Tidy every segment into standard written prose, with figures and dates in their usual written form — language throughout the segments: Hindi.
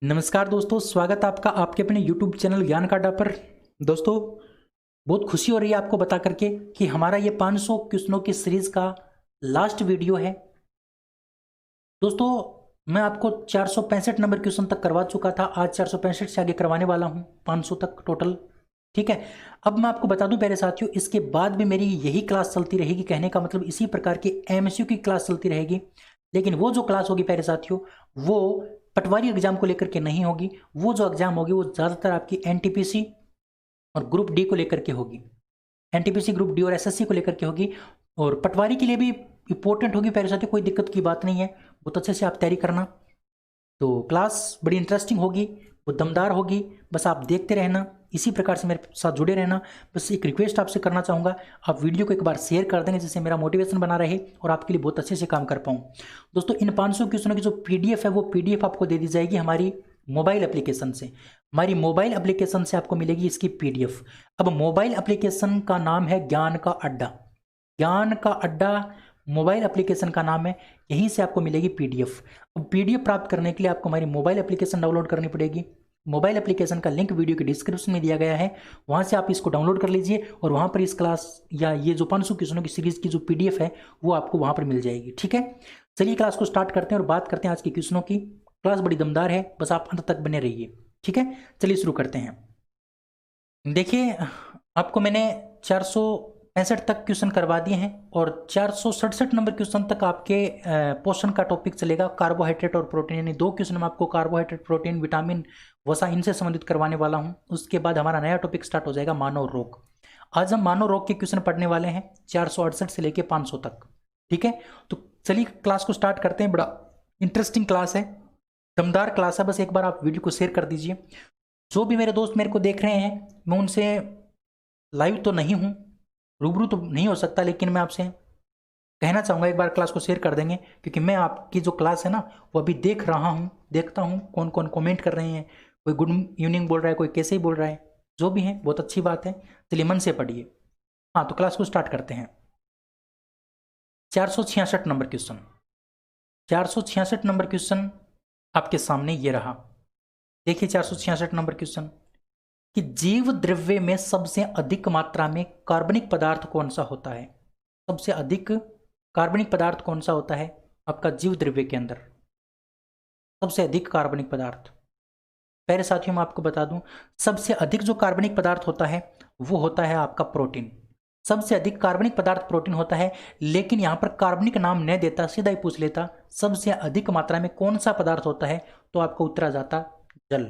नमस्कार दोस्तों, स्वागत है आपका आपके अपने YouTube चैनल ज्ञान का अड्डा पर। दोस्तों, बहुत खुशी हो रही है आपको बता करके कि हमारा ये 500 क्वेश्चनों की सीरीज का लास्ट वीडियो है। दोस्तों, मैं आपको 465 नंबर क्वेश्चन तक करवा चुका था। आज 465 से आगे करवाने वाला हूँ, 500 तक टोटल। ठीक है। अब मैं आपको बता दूं प्यारे साथियों, इसके बाद भी मेरी यही क्लास चलती रहेगी। कहने का मतलब इसी प्रकार की MCQ की क्लास चलती रहेगी। लेकिन वो जो क्लास होगी प्यारे साथियों, वो पटवारी एग्जाम को लेकर के नहीं होगी। वो जो एग्जाम होगी वो ज़्यादातर आपकी NTPC और ग्रुप डी को लेकर के होगी। NTPC, ग्रुप डी और SSC को लेकर के होगी। और पटवारी के लिए भी इंपॉर्टेंट होगी प्यारे साथियों, कोई दिक्कत की बात नहीं है। बहुत अच्छे से आप तैयारी करना। तो क्लास बड़ी इंटरेस्टिंग होगी, वो दमदार होगी। बस आप देखते रहना, इसी प्रकार से मेरे साथ जुड़े रहना। बस एक रिक्वेस्ट आपसे करना चाहूँगा, आप वीडियो को एक बार शेयर कर देंगे जिससे मेरा मोटिवेशन बना रहे और आपके लिए बहुत अच्छे से काम कर पाऊँ। दोस्तों, इन 500 क्वेश्चनों की जो PDF है वो PDF आपको दे दी जाएगी हमारी मोबाइल एप्लीकेशन से। हमारी मोबाइल एप्लीकेशन से आपको मिलेगी इसकी PDF। अब मोबाइल एप्लीकेशन का नाम है ज्ञान का अड्डा। ज्ञान का अड्डा मोबाइल एप्लीकेशन का नाम है, यहीं से आपको मिलेगी PDF। अब PDF प्राप्त करने के लिए आपको हमारी मोबाइल एप्लीकेशन डाउनलोड करनी पड़ेगी। मोबाइल एप्लीकेशन का लिंक वीडियो के डिस्क्रिप्शन में दिया गया है, वहां से आप इसको डाउनलोड कर लीजिए और वहां पर इस क्लास या ये जो 500 क्वेश्चनों की सीरीज की जो PDF है वो आपको वहां पर मिल जाएगी। ठीक है, चलिए क्लास को स्टार्ट करते हैं और बात करते हैं आज के क्वेश्चनों की। क्लास बड़ी दमदार है, बस आप अंत तक बने रहिए। ठीक है, चलिए शुरू करते हैं। देखिए, आपको मैंने 465 तक क्वेश्चन करवा दिए हैं और 467 नंबर क्वेश्चन तक आपके पोषण का टॉपिक चलेगा, कार्बोहाइड्रेट और प्रोटीन। यानी 2 क्वेश्चन में आपको कार्बोहाइड्रेट, प्रोटीन, विटामिन, वसा इनसे संबंधित करवाने वाला हूं। उसके बाद हमारा नया टॉपिक स्टार्ट हो जाएगा, मानव रोग। आज हम मानव रोग के क्वेश्चन पढ़ने वाले हैं 468 से लेकर 500 तक। ठीक है, तो चलिए क्लास को स्टार्ट करते हैं। बड़ा इंटरेस्टिंग क्लास है, दमदार क्लास है। बस एक बार आप वीडियो को शेयर कर दीजिए। जो भी मेरे दोस्त मेरे को देख रहे हैं, मैं उनसे लाइव तो नहीं हूँ, रूबरू तो नहीं हो सकता, लेकिन मैं आपसे कहना चाहूँगा एक बार क्लास को शेयर कर देंगे, क्योंकि मैं आपकी जो क्लास है ना वो अभी देख रहा हूँ, देखता हूँ कौन कौन कमेंट कर रहे हैं। कोई गुड इवनिंग बोल रहा है, कोई कैसे ही बोल रहा है। जो भी है बहुत अच्छी बात है, चलिए मन से पढ़िए। हाँ, तो क्लास को स्टार्ट करते हैं। 466 नंबर क्वेश्चन, 466 नंबर क्वेश्चन आपके सामने ये रहा। देखिए 466 नंबर क्वेश्चन कि जीव द्रव्य में सबसे अधिक मात्रा में कार्बनिक पदार्थ कौन सा होता है। सबसे अधिक कार्बनिक पदार्थ कौन सा होता है आपका जीव द्रव्य के अंदर, सबसे अधिक कार्बनिक पदार्थ। पहले साथियों मैं आपको बता दूं, सबसे अधिक जो कार्बनिक पदार्थ होता है वो होता है आपका प्रोटीन। सबसे अधिक कार्बनिक पदार्थ प्रोटीन होता है, लेकिन यहां पर कार्बनिक नाम नहीं देता, सीधा ही पूछ लेता सबसे अधिक मात्रा में कौन सा पदार्थ होता है, तो आपका उत्तर आ जाता जल।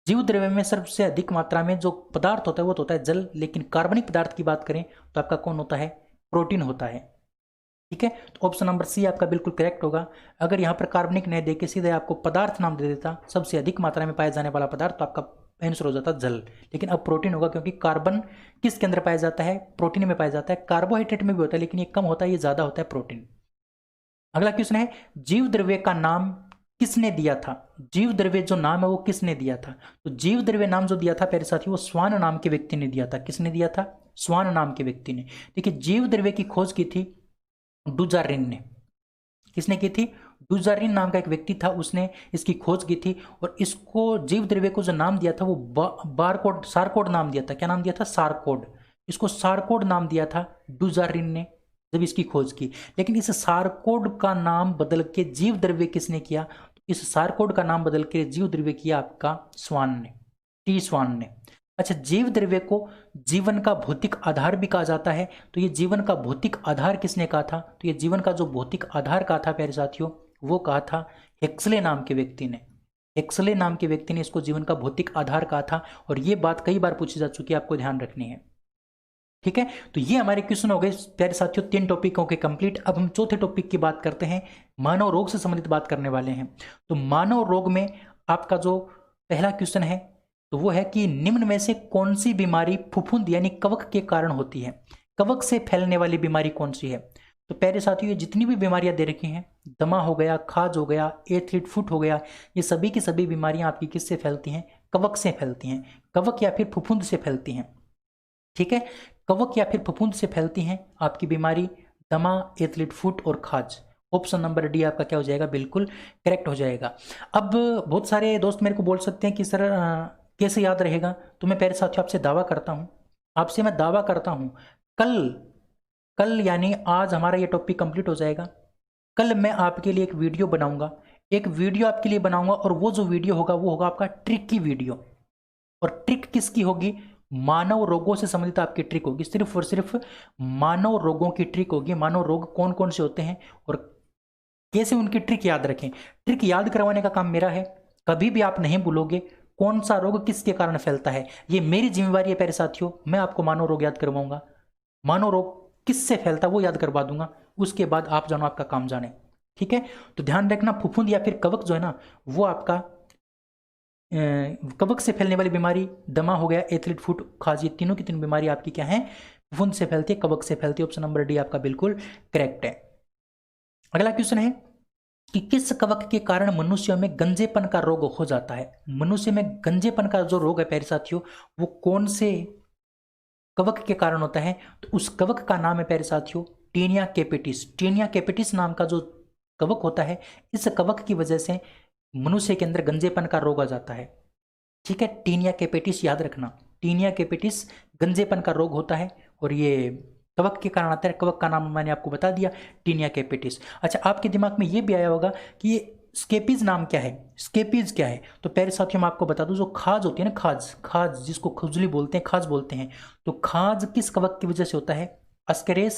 जीव द्रव्य में सबसे अधिक मात्रा में जो पदार्थ होता है वो तो होता है जल, लेकिन कार्बनिक पदार्थ की बात करें तो आपका कौन होता है, प्रोटीन होता है। ठीक है, तो ऑप्शन नंबर सी आपका बिल्कुल करेक्ट होगा। अगर यहाँ पर कार्बनिक नहीं देके सीधे आपको पदार्थ नाम दे देता, सबसे अधिक मात्रा में पाया जाने वाला पदार्थ, तो आपका आंसर हो जाता जल। लेकिन अब प्रोटीन होगा, क्योंकि कार्बन किसके अंदर पाया जाता है, प्रोटीन में पाया जाता है। कार्बोहाइड्रेट में भी होता है, लेकिन ये कम होता है, ये ज्यादा होता है प्रोटीन। अगला क्वेश्चन है, जीव द्रव्य का नाम किसने दिया था। जीव द्रव्य जो नाम है वो किसने दिया था। तो जीव द्रव्य नाम जो दिया था प्यारे साथी, वो स्वान नाम के व्यक्ति ने दिया था। किसने दिया था, स्वान नाम के व्यक्ति ने। देखिए, जीव द्रव्य की खोज की थी डुजारिन ने। किसने की थी, डुजारिन नाम का एक व्यक्ति था, उसने इसकी खोज की थी। और इसको जीव द्रव्य को जो नाम दिया था वो बारकोड, सारकोड नाम दिया था। क्या नाम दिया था, सारकोड। इसको सारकोड नाम दिया था डुजारिन ने जब इसकी खोज की। लेकिन इस सारकोड का नाम बदल के जीव द्रव्य किसने किया, तो इस सारकोड का नाम बदल के जीव द्रव्य किया आपका स्वान ने, टी स्वान ने। अच्छा, जीव द्रव्य को जीवन का भौतिक आधार भी कहा जाता है। तो ये जीवन का भौतिक आधार किसने कहा था, तो ये जीवन का जो भौतिक आधार कहा था प्यारे साथियों, वो कहा था हेक्सले नाम के व्यक्ति ने। हेक्सले नाम के व्यक्ति ने इसको जीवन का भौतिक आधार कहा था। और ये बात कई बार पूछी जा चुकी है, आपको ध्यान रखनी है। ठीक है, तो ये हमारे क्वेश्चन हो गए प्यारे साथियों 3 टॉपिकों के कंप्लीट। अब हम चौथे टॉपिक की बात करते हैं, मानव रोग से संबंधित बात करने वाले हैं। तो मानव रोग में आपका जो पहला क्वेश्चन है तो वो है कि निम्न में से कौन सी बीमारी फफूंद यानी कवक के कारण होती है। कवक से फैलने वाली बीमारी कौन सी है। तो प्यारे साथियों, ये जितनी भी बीमारियां दे रखी हैं, दमा हो गया, खाज हो गया, एथलीट फुट हो गया, ये सभी की सभी बीमारियां आपकी किससे फैलती हैं, कवक से फैलती हैं। कवक या फिर फफूंद से फैलती हैं। ठीक है, कवक या फिर फफूंद से फैलती हैं आपकी बीमारी, दमा, एथलीट फुट और खाज। ऑप्शन नंबर डी आपका क्या हो जाएगा, बिल्कुल करेक्ट हो जाएगा। अब बहुत सारे दोस्त मेरे को बोल सकते हैं कि सर कैसे याद रहेगा, तो मैं प्यारे साथियों आपसे दावा करता हूँ, आपसे मैं दावा करता हूँ, कल कल यानी आज हमारा ये टॉपिक कंप्लीट हो जाएगा। कल मैं आपके लिए एक वीडियो बनाऊंगा, एक वीडियो आपके लिए बनाऊंगा, और वो जो वीडियो होगा वो होगा आपका ट्रिक की वीडियो। और ट्रिक किसकी होगी, मानव रोगों से संबंधित आपकी ट्रिक होगी, सिर्फ और सिर्फ मानव रोगों की ट्रिक होगी। मानव रोग कौन कौन से होते हैं और कैसे उनकी ट्रिक याद रखें, ट्रिक याद करवाने का काम मेरा है। कभी भी आप नहीं भूलोगे कौन सा रोग किसके कारण फैलता है, ये मेरी जिम्मेवारी है प्यारे साथियों। मैं आपको मानव रोग याद करवाऊंगा, मानव रोग किससे फैलता है वो याद करवा दूंगा, उसके बाद आप जानो आपका काम जाने। ठीक है, तो ध्यान रखना, फुफुंद या फिर कवक जो है ना, वो आपका कवक से फैलने वाली बीमारी, दमा हो गया, एथलीट फुट, खाज, ये तीनों की तीनों बीमारी आपकी क्या है, फुफुंद से फैलती है, कवक से फैलती है। ऑप्शन नंबर डी आपका बिल्कुल करेक्ट है। अगला क्वेश्चन है कि किस कवक के कारण मनुष्य में गंजेपन का रोग हो जाता है। मनुष्य में गंजेपन का जो रोग है प्यारे साथियों, वो कौन से कवक के कारण होता है, तो उस कवक का नाम है प्यारे साथियों टीनिया कैपिटिस। टीनिया कैपिटिस नाम का जो कवक होता है, इस कवक की वजह से मनुष्य के अंदर गंजेपन का रोग आ जाता है। ठीक है, टीनिया कैपिटिस याद रखना, टीनिया कैपिटिस गंजेपन का रोग होता है और ये कवक के कारण आता है। कवक का नाम मैंने आपको बता दिया, टीनिया कैपिटिस। अच्छा, आपके दिमाग में ये भी आया होगा कि ये स्केपीज नाम क्या है, स्केपीज क्या है, तो प्यारे साथियों मैं आपको बता दूं, जो खाज होती है ना, खाज, खाज जिसको खुजली बोलते हैं, खाज बोलते हैं, तो खाज किस कवक की वजह से होता है, अस्केरेस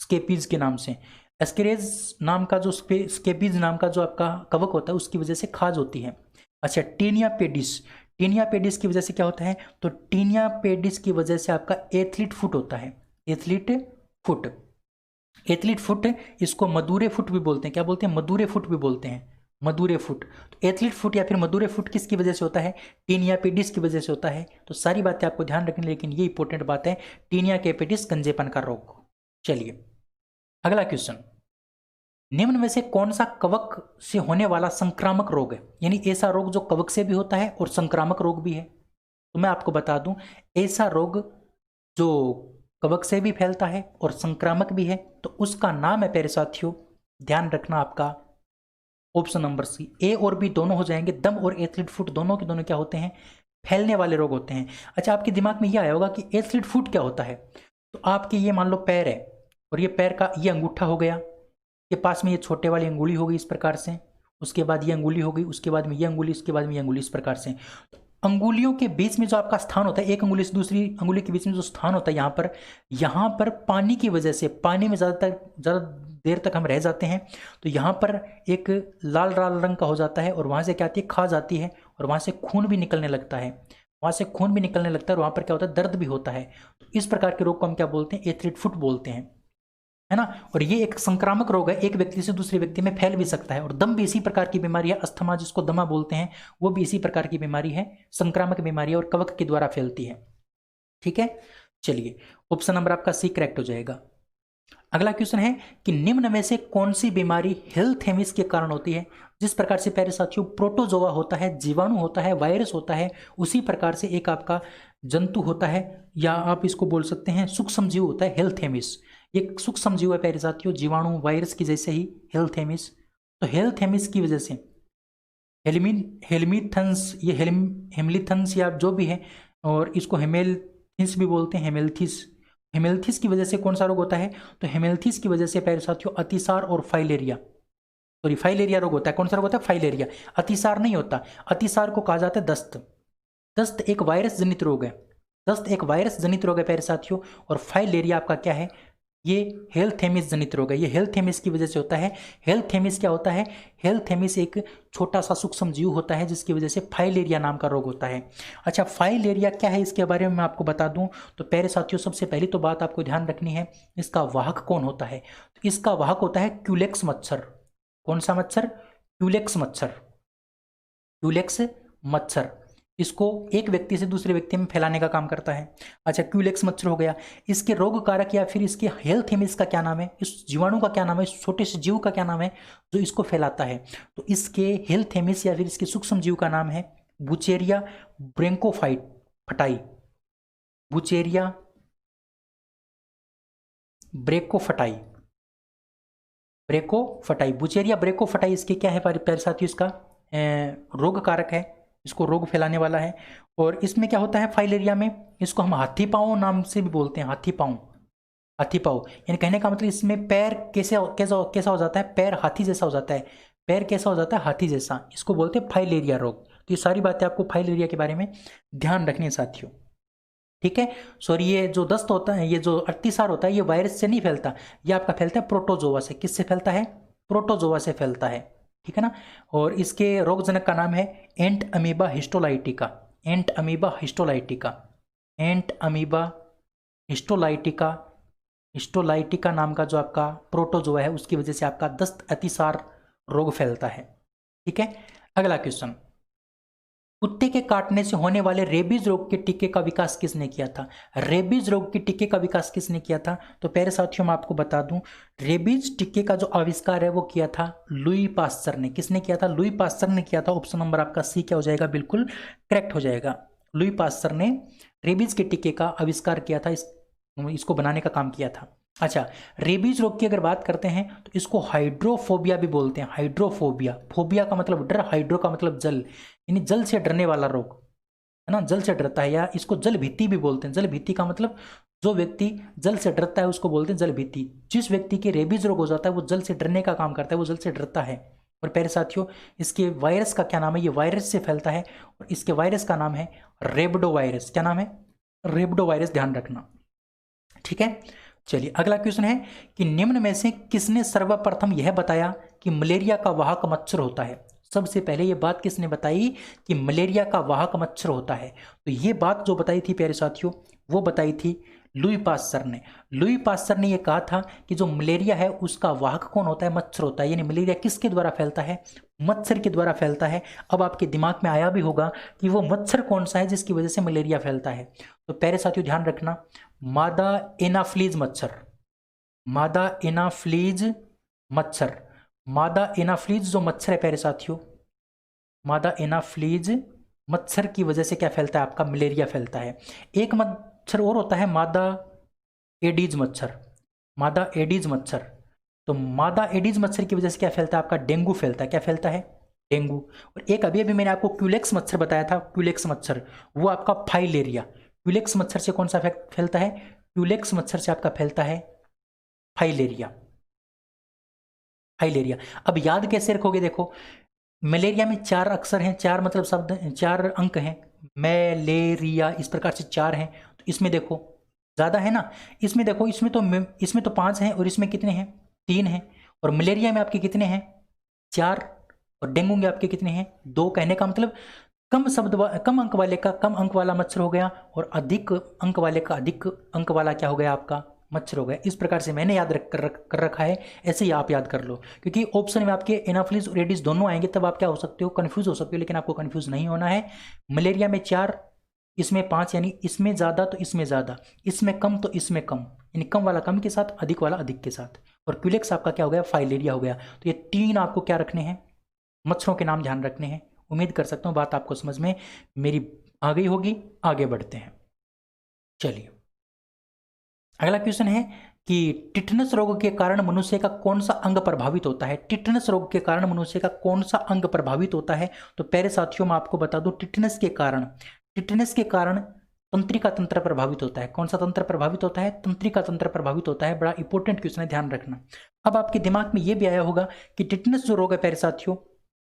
स्केपीज के नाम से। एस्केरेज नाम का जो स्केपीज नाम का जो आपका कवक होता है, उसकी वजह से खाज होती है। अच्छा, टीनिया पेडिस, टीनिया पेडिस की वजह से क्या होता है, तो टीनिया पेडिस की वजह से आपका एथलीट फुट होता है, एथलीट फुट, एथलीट फुट, इसको मधुरे फुट भी बोलते हैं, क्या बोलते हैं, मधुरे फुट भी बोलते हैं, मधुरे फुट। तो एथलीट फुट या फिर मधुरे फुट किसकी वजह से होता है, टीनिया पेडिस की वजह से होता है। तो सारी बातें आपको ध्यान रखनी, लेकिन ये इंपॉर्टेंट बात है, टीनिया कैपिटिस गंजेपन का रोग। चलिए अगला क्वेश्चन, निम्न में से कौन सा कवक से होने वाला संक्रामक रोग है, यानी ऐसा रोग जो कवक से भी होता है और संक्रामक रोग भी है। तो मैं आपको बता दूं, ऐसा रोग जो कवक से भी फैलता है और संक्रामक भी है, तो उसका नाम है प्यारे साथियों, ध्यान रखना आपका ऑप्शन नंबर सी, ए और बी दोनों हो जाएंगे। दम और एथलीट फुट दोनों के दोनों क्या होते हैं, फैलने वाले रोग होते हैं। अच्छा, आपके दिमाग में यह आया होगा कि एथलीट फुट क्या होता है, तो आपके ये मान लो पैर है, और ये पैर का ये अंगूठा हो गया, के पास में ये छोटे वाली अंगुली हो गई इस प्रकार से, उसके बाद ये अंगुली हो गई, उसके बाद में ये अंगुली, उसके बाद में ये अंगुली, इस प्रकार से। तो अंगुलियों के बीच में जो आपका स्थान होता है, एक अंगुली से दूसरी अंगुली के बीच में जो स्थान होता है, यहाँ पर पानी की वजह से, पानी में ज़्यादा देर तक हम रह जाते हैं, तो यहाँ पर एक लाल लाल रंग का हो जाता है, और वहाँ से क्या आती है, खाज आती है, और वहाँ से खून भी निकलने लगता है, वहाँ से खून भी निकलने लगता है, और वहाँ पर क्या होता है, दर्द भी होता है। तो इस प्रकार के रोग को हम क्या बोलते हैं, एथलीट फुट बोलते हैं, है ना। और ये एक संक्रामक रोग है, एक व्यक्ति से दूसरे व्यक्ति में फैल भी सकता है। और दम भी इसी प्रकार की बीमारी है, अस्थमा जिसको दमा बोलते हैं, वो भी इसी प्रकार की बीमारी है, संक्रामक बीमारी है और कवक के द्वारा फैलती है। ठीक है, चलिए ऑप्शन नंबर आपका सी करेक्ट हो जाएगा। अगला क्वेश्चन है कि निम्न में से कौन सी बीमारी हेल्थेमिस के कारण होती है। जिस प्रकार से प्यारे साथियों प्रोटोजोआ होता है, जीवाणु होता है, वायरस होता है, उसी प्रकार से एक आपका जंतु होता है, या आप इसको बोल सकते हैं सूक्ष्म जीव होता है, हेल्थेमिस। ये सूक्ष्म जीव है प्यारे साथियों, जीवाणु वायरस की जैसे ही हेल्थेमिस। तो हेल्थेमिस की वजह से हेलमीथन्स, ये हेमलीथन्स या जो भी है, और इसको हेमेल्थिस भी बोलते हैं, हेमेल्थिस। हेमेल्थिस की वजह से कौन सा रोग होता है, तो हेमेल्थिस की वजह से प्यारे साथियों अतिसार और फाइलेरिया, सॉरी फाइलेरिया रोग होता है। कौन सा रोग होता है, फाइलेरिया, अतिसार नहीं होता। अतिसार को कहा जाता है दस्त। दस्त एक वायरस जनित रोग है, दस्त एक वायरस जनित रोग है प्यारे साथियों, और फाइलेरिया आपका क्या है, ये हेल्थेमिस जनित रोग है, ये हेल्थेमिस की वजह से होता है। हेल्थेमिस क्या होता है, हेल्थेमिस एक छोटा सा सूक्ष्म जीव होता है, जिसकी वजह से फाइलेरिया नाम का रोग होता है। अच्छा, फाइलेरिया क्या है, इसके बारे में मैं आपको बता दूं, तो प्यारे साथियों सबसे पहली तो बात आपको ध्यान रखनी है, इसका वाहक कौन होता है, तो इसका वाहक होता है क्यूलेक्स मच्छर। कौन सा मच्छर, क्यूलेक्स मच्छर, क्यूलेक्स मच्छर, इसको एक व्यक्ति से दूसरे व्यक्ति में फैलाने का काम करता है। अच्छा, क्यूलेक्स मच्छर हो गया। इसके रोग कारक या फिर इसके हेल्थेमिस का क्या नाम है, इस जीवाणु का क्या नाम है, इस छोटे से जीव का क्या नाम है जो इसको फैलाता है, तो इसके हेल्थेमिस या फिर इसके सूक्ष्म जीव का नाम है बुचेरिया ब्रेंकोफाइट फटाई, बुचेरिया ब्रेकोफटाई। ब्रेकोफटाई, बुचेरिया ब्रेकोफटाई इसके क्या है प्यारे साथियों, इसका रोग कारक है, इसको रोग फैलाने वाला है। और इसमें क्या होता है फाइलेरिया में, इसको हम हाथी पाँव नाम से भी बोलते हैं, हाथी पाँव, हाथी पाँव। यानी कहने का मतलब इसमें पैर कैसे कैसा कैसा हो जाता है, पैर हाथी जैसा हो जाता है, पैर कैसा हो जाता है हाथी जैसा, इसको बोलते हैं फाइलेरिया रोग। तो ये सारी बातें आपको फाइलेरिया के बारे में ध्यान रखनी है साथियों, ठीक है। सॉरी, ये जो दस्त होता है, ये जो अतिसार होता है, ये वायरस से नहीं फैलता, ये आपका फैलता है प्रोटोजोआ से। किससे फैलता है, प्रोटोजोआ से फैलता है, ठीक है ना। और इसके रोगजनक का नाम है एंट अमीबा हिस्टोलाइटिका, एंट अमीबा हिस्टोलाइटिका, एंट अमीबा हिस्टोलाइटिका, हिस्टोलाइटिका नाम का जो आपका प्रोटोजोआ है उसकी वजह से आपका दस्त अतिसार रोग फैलता है, ठीक है। अगला क्वेश्चन, कुत्ते के काटने से होने वाले रेबीज रोग के टीके का विकास किसने किया था, रेबीज रोग के टीके का विकास किसने किया था। तो प्यारे साथियों मैं आपको बता दूं, रेबीज टीके का जो आविष्कार है वो किया था लुई पास्चर ने। किसने किया था, लुई पास्चर ने किया था। ऑप्शन नंबर आपका सी क्या हो जाएगा, बिल्कुल करेक्ट हो जाएगा। लुई पास्चर ने रेबीज के टीके का आविष्कार किया था, इसको बनाने का काम किया था। अच्छा, रेबीज रोग की अगर बात करते हैं तो इसको हाइड्रोफोबिया भी बोलते हैं, हाइड्रोफोबिया। फोबिया का मतलब डर, हाइड्रो का मतलब जल, यानी जल से डरने वाला रोग है ना, जल से डरता है, या इसको जल भीति भी बोलते हैं। जल भीति का मतलब जो व्यक्ति जल से डरता है उसको बोलते हैं जल भीति। जिस व्यक्ति के रेबीज रोग हो जाता है वो जल से डरने का काम करता है, वो जल से डरता है। और प्यारे साथियों इसके वायरस का क्या नाम है, ये वायरस से फैलता है और इसके वायरस का नाम है रेबडो वायरस। क्या नाम है, रेबडो वायरस, ध्यान रखना, ठीक है। चलिए अगला क्वेश्चन है कि निम्न में से किसने सर्वप्रथम यह बताया कि मलेरिया का वाहक मच्छर होता है। सबसे पहले ये बात किसने बताई कि मलेरिया का वाहक मच्छर होता है। तो ये बात जो बताई थी प्यारे साथियों वो बताई थी लुई पास्चर ने। लुई पास्चर ने यह कहा था कि जो मलेरिया है उसका वाहक कौन होता है, मच्छर होता है। यानी मलेरिया किसके द्वारा फैलता है, मच्छर के द्वारा फैलता है। अब आपके दिमाग में आया भी होगा कि वो मच्छर कौन सा है जिसकी वजह से मलेरिया फैलता है। तो प्यारे साथियों ध्यान रखना, मादा एनाफ्लीज मच्छर, मादा एनाफ्लीज मच्छर, मादा एनाफ्लीज जो मच्छर है प्यारे साथियों, मादा एनाफ्लीज मच्छर की वजह से क्या फैलता है, आपका मलेरिया फैलता है। एक मच्छर और होता है मादा एडीज मच्छर, मादा एडीज मच्छर। तो मादा एडीज मच्छर की वजह से क्या फैलता है, आपका डेंगू फैलता है। क्या फैलता है, डेंगू। और एक अभी मैंने आपको क्यूलेक्स मच्छर बताया था, क्यूलेक्स मच्छर, वो आपका फाइलेरिया। क्यूलेक्स मच्छर से कौन सा फैलता है, क्यूलेक्स मच्छर से आपका फैलता है फाइलेरिया, फाइलेरिया। अब याद कैसे रखोगे, देखो मलेरिया में 4 अक्षर हैं, 4 मतलब शब्द, 4 अंक हैं, मलेरिया, इस प्रकार से 4 हैं। तो इसमें देखो ज़्यादा है ना, इसमें देखो इसमें तो 5 हैं और इसमें कितने हैं, 3 हैं। और मलेरिया में आपके कितने हैं, 4। और डेंगू में आपके कितने हैं, 2। कहने का मतलब कम अंक वाले का कम अंक वाला मच्छर हो गया और अधिक अंक वाले का अधिक अंक वाला क्या हो गया, आपका मच्छर हो गया। इस प्रकार से मैंने याद कर रखा है, ऐसे ही आप याद कर लो, क्योंकि ऑप्शन में आपके एनाफ्लिस और एडिस दोनों आएंगे, तब आप क्या हो सकते हो, कंफ्यूज हो सकते हो। लेकिन आपको कंफ्यूज नहीं होना है। मलेरिया में 4, इसमें 5, यानी इसमें ज़्यादा तो इसमें ज़्यादा, इसमें कम तो इसमें कम, यानी कम वाला कम के साथ, अधिक वाला अधिक के साथ। और क्यूलेक्स आपका क्या हो गया, फाइलेरिया हो गया। तो ये 3 आपको क्या रखने हैं, मच्छरों के नाम ध्यान रखने हैं। उम्मीद कर सकता हूँ बात आपको समझ में मेरी आ गई होगी। आगे बढ़ते हैं, चलिए अगला क्वेश्चन है कि टिटनस रोग के कारण मनुष्य का कौन सा अंग प्रभावित होता है। टिटनस रोग के कारण मनुष्य का कौन सा अंग प्रभावित होता है। तो प्यारे साथियों मैं आपको बता दूं, टिटनस के कारण तंत्रिका तंत्र प्रभावित होता है। कौन सा तंत्र प्रभावित होता है, तंत्रिका तंत्र प्रभावित होता है। बड़ा इंपॉर्टेंट क्वेश्चन है, ध्यान रखना। अब आपके दिमाग में यह भी आया होगा कि टिटनस जो रोग है प्यारे साथियों,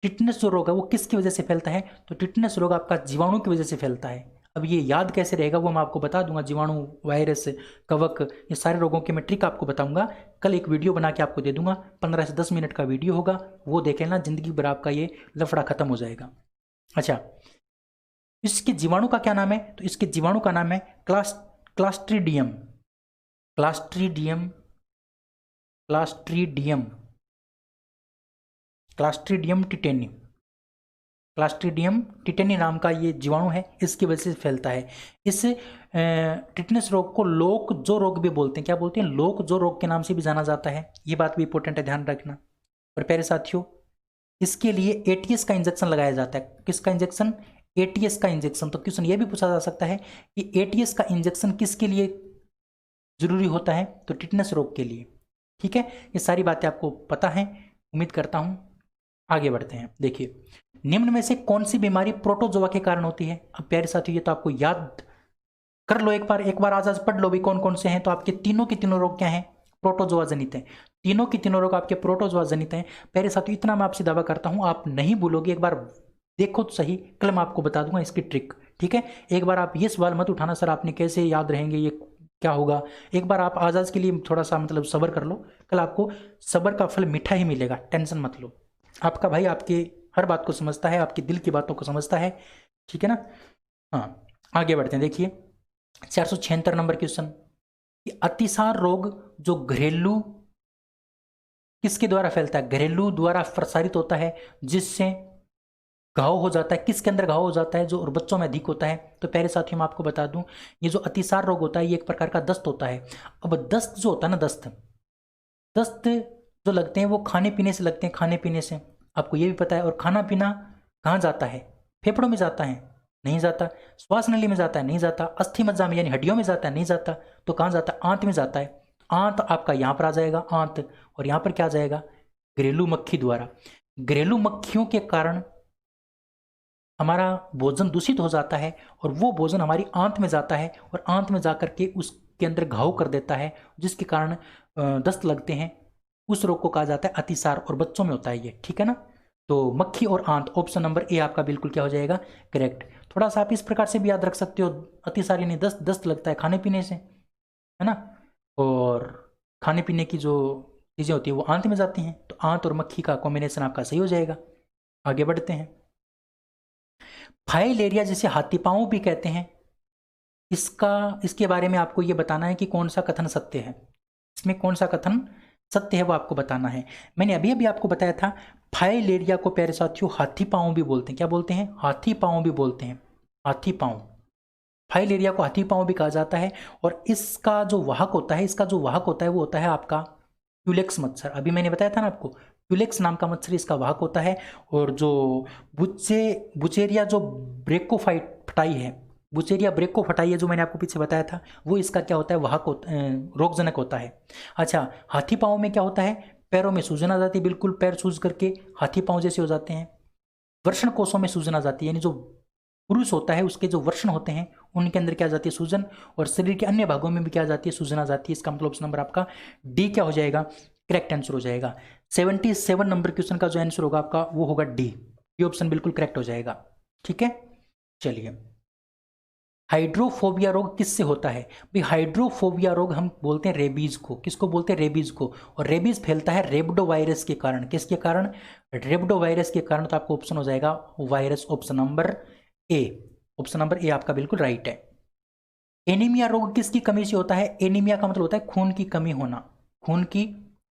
टिटनस जो रोग है वो किसकी वजह से फैलता है। तो टिटनस रोग आपका जीवाणु की वजह से फैलता है। अब ये याद कैसे रहेगा वो मैं आपको बता दूंगा। जीवाणु, वायरस, कवक, ये सारे रोगों की मैं ट्रिक आपको बताऊंगा। कल एक वीडियो बना के आपको दे दूंगा, 15 से 10 मिनट का वीडियो होगा, वो देख लेना, जिंदगी भर आपका ये लफड़ा खत्म हो जाएगा। अच्छा, इसके जीवाणु का क्या नाम है। तो इसके जीवाणु का नाम है Clostridium, Clostridium, Clostridium, Clostridium tetani, Clostridium tetani नाम का ये जीवाणु है, इसकी वजह से फैलता है। इस टिटनस रोग को लोक जो रोग भी बोलते हैं। क्या बोलते हैं, लोक जो रोग के नाम से भी जाना जाता है। ये बात भी इंपॉर्टेंट है, ध्यान रखना। और प्यारे साथियों इसके लिए एटीएस का इंजेक्शन लगाया जाता है। किसका इंजेक्शन, एटीएस का इंजेक्शन। तो क्वेश्चन ये भी पूछा जा सकता है कि एटीएस का इंजेक्शन किसके लिए जरूरी होता है। तो टिटनस रोग के लिए। ठीक है, ये सारी बातें आपको पता है, उम्मीद करता हूं। आगे बढ़ते हैं। देखिए, निम्न में से कौन सी बीमारी प्रोटोजोआ के कारण होती है? अब प्यारे साथियों, ये तो आपको याद कर लो, एक बार आज पढ़ लो भी कौन कौन से हैं। तो आपके तीनों के तीनों रोग क्या हैं? प्रोटोजोआ जनित हैं। तीनों के तीनों रोग आपके प्रोटोजोआ जनित हैं। प्यारे साथियों, इतना मैं आपसे दावा करता हूं, आप नहीं भूलोगे। एक बार देखो तो सही, कल मैं आपको बता दूंगा इसकी ट्रिक। ठीक है, एक बार आप ये सवाल मत उठाना सर आपने कैसे याद रहेंगे, ये क्या होगा। एक बार आप आज के लिए थोड़ा सा मतलब सब्र कर लो, कल आपको सब्र का फल मीठा ही मिलेगा, टेंशन मत लो। आपका भाई आपके हर बात को समझता है, आपकी दिल की बातों को समझता है, ठीक है ना। हाँ, आगे बढ़ते हैं। देखिए 476 नंबर क्वेश्चन, कि अतिसार रोग जो घरेलू किसके द्वारा फैलता है? घरेलू द्वारा प्रसारित होता है, जिससे घाव हो जाता है। किसके अंदर घाव हो जाता है? जो और बच्चों में अधिक होता है। तो प्यारे साथियों, मैं आपको बता दूं, ये जो अतिसार रोग होता है ये एक प्रकार का दस्त होता है। अब दस्त जो होता है ना, दस्त जो लगते हैं वो खाने पीने से लगते हैं, खाने पीने से, आपको ये भी पता है। और खाना पीना कहाँ जाता है? फेफड़ों में जाता है? नहीं जाता। श्वास नली में जाता है? नहीं जाता। अस्थि मज्जा में यानी हड्डियों में जाता है? नहीं जाता। तो कहाँ जाता है? आंत में जाता है। आंत आपका यहाँ पर आ जाएगा, आंत, और यहाँ पर क्या आ जाएगा? घरेलू मक्खी द्वारा। घरेलू मक्खियों के कारण हमारा भोजन दूषित हो जाता है, और वो भोजन हमारी आंत में जाता है, और आंत में जाकर के उसके अंदर घाव कर देता है, जिसके कारण दस्त लगते हैं। उस रोग को कहा जाता है अतिसार, और बच्चों में होता है ये, ठीक है ना। तो मक्खी और आंत, ऑप्शन नंबर ए आपका बिल्कुल क्या हो जाएगा? करेक्ट। थोड़ा सा आप इस प्रकार से भी याद रख सकते हो, अतिसार यानी दस्त लगता है खाने पीने से, है ना। और खाने पीने की जो चीज़ें होती है वो आंत में जाती हैं, तो आंत और मक्खी का कॉम्बिनेशन आपका सही हो जाएगा। आगे बढ़ते हैं। फाइलेरिया जिसे हाथी पांव भी कहते हैं, इसके बारे में आपको ये बताना है कि कौन सा कथन सत्य है। इसमें कौन सा कथन सत्य है वो आपको बताना है। मैंने अभी अभी आपको बताया था, फाइलेरिया को प्यारे साथियों हाथी पांव भी बोलते हैं। क्या बोलते हैं? हाथी पांव भी बोलते हैं, हाथी पांव। फाइलेरिया को हाथी पांव भी कहा जाता है। और इसका जो वाहक होता है वो होता है आपका क्यूलेक्स मच्छर। अभी मैंने बताया था ना आपको, क्यूलेक्स नाम का मच्छर इसका वाहक होता है। और जो बुचेरिया जो ब्रेकोफाइटाई है, बुचेरिया ब्रेकोफाइटाई है, जो मैंने आपको पीछे बताया था, वो इसका क्या होता है? वाहक रोगजनक होता है। अच्छा, हाथी पांव में क्या होता है? पैरों में सूजन आ जाती है, बिल्कुल पैर सूज करके हाथी पांव जैसे हो जाते हैं। वर्षण कोषों में सूजन आ जाती है, यानी जो पुरुष होता है उसके जो वर्षण होते हैं उनके अंदर क्या आ जाती है? सूजन। और शरीर के अन्य भागों में भी क्या आ जाती है? सूजन आ जाती है। इसका मतलब ऑप्शन नंबर आपका डी क्या हो जाएगा? करेक्ट आंसर हो जाएगा। 77 नंबर क्वेश्चन का जो आंसर होगा आपका वो होगा डी। ये ऑप्शन बिल्कुल करेक्ट हो जाएगा, ठीक है। चलिए, हाइड्रोफोबिया रोग किससे होता है? भाई हाइड्रोफोबिया रोग हम बोलते हैं रेबीज को। किसको बोलते हैं? रेबीज को। और रेबीज फैलता है रेबडो वायरस के कारण। किसके कारण? रेबडो वायरस के कारण। तो आपको ऑप्शन हो जाएगा virus, option number A. Option number A आपका बिल्कुल राइट है। एनीमिया रोग किसकी कमी से होता है? एनीमिया का मतलब होता है खून की कमी होना, खून की